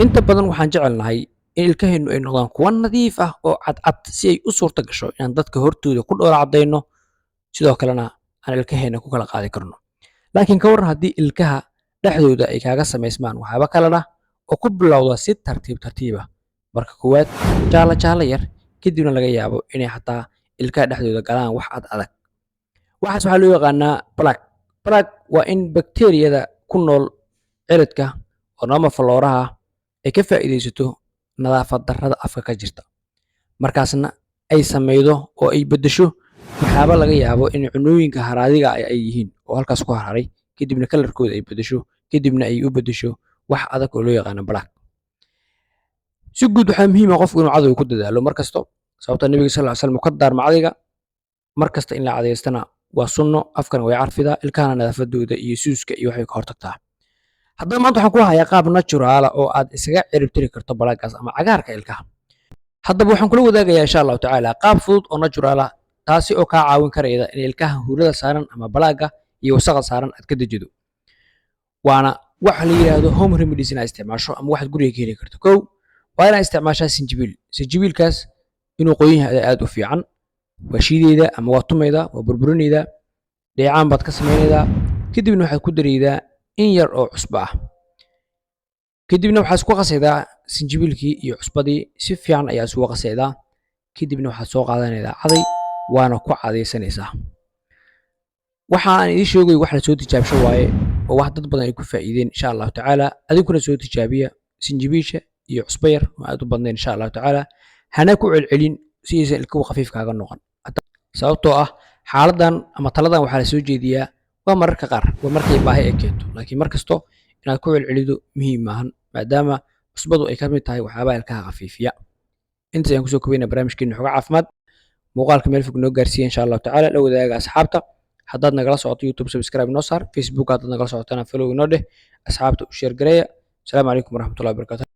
inta badan waxaan jecelnahay in ilkaheenu ay noqdaan kuwo nadiif ah oo cadcad si ay u suurta gasho inaan dadka hortooda ku dhoola cadayno sidoo kalena aan ilkaheena ku kala qaadi karno. Laakiin ka waran haddii ilkaha dhexdooda ay kaaga samaysmaan waxyaabo kale ah oo ku bilowda si tartiib tartiib ah. Marka koowaad jaala yar kadibna laga yaabo inay xataa ilkaha dhexdooda galaan wax adag. Waxaas waxaa loo yaqaanaa plaque. Plaque waa in bakteeriyada ku nool ciridka oo ama flooraha ay ka faa'iidaysato nadaafad darrada afka ka jirta. Markaasna ay samaydo oo ay beddesho waxyaabo laga yaabo in cunooyinka haraadiga ay yihiin oo halkaas ku haray kadibna kalarkooda ay beddesho kadibna ay u beddesho wax adag oo loo yaqaano plaque. Si guud waxaa muhiim ah qofku inuu cadayga ku dadaalo markasto sababtoo nabiga sallallahu alayhi wasallam ka daarma cadayga markasta in la cadaystana waa sunno afkana way carfidaa ilkahana nadaafadooda iyo suuska iyo waxay ka hortagtaa. Haddaba maanta waxaan ku hayaa qaab natural ah oo aad isaga ciribtiri karto plaque-gaas ama cagaarka ilkaha. Haddaba waxaan kula wadaagayaa insha Allah tacaala qaab fudud oo natural ah taasi oo kaa caawin karayda in ilkaha huurada saaran ama plaque-ga iyo wasakhda saaran aad ka dejido. Waana waxa la yiraahdo home remedies in aad isticmaasho ama waxaad guriga ka heli karto. Kow waa inaad isticmaashaa sinjibiil. Sinjibiilkaas inuu qoyan yahay aad u fiican. Waa shiideeda ama waa tumayda waa burburinayda dheecaan baad ka samaynaydaa kadibna waxaad ku daraydaa in yar oo cusbo ah. Kadibna waxaad isku qasaydaa sinjibiilkii iyo cusbadii si fiican ayaa isugu qasaydaa. Kadibna waxaad soo qaadanaydaa caday waana ku cadaysanaysaa. Waxa aan idin sheegay wax la soo tijaabsho waaye oo wax dad badan ay ku faa'iideen insha Allah tacaala adinkuna soo tijaabiya sinjibiisha iyo cusbo yar oo aad u badnayn insha Allah tacaala hana ku celcelin si aysan ilkuhu khafiif kaaga noqon. Sababtoo ah xaaladan ama taladan waxaa la soo jeediyaa waa mararka qaar waa markay baahi ay keento laakiin markasto inaad ku celcelido muhiim maahan maadaama cusbadu ay ka mid tahay waxyaabaha ilkaha khafiifiya. Intaas ayaan kusoo koobnay barnaamijkeena xogaa caafimaad muuqaalka meel fog noo gaarsiiya insha Allah tacaala la wadaaga asxaabta haddaad nagala socoto YouTube subscribe noo saar Facebook haddaad nagala socotana follow noo dheh asxaabta u share gareeya. Asalaamu calaykum waraxmatullahi wabarakaatuh.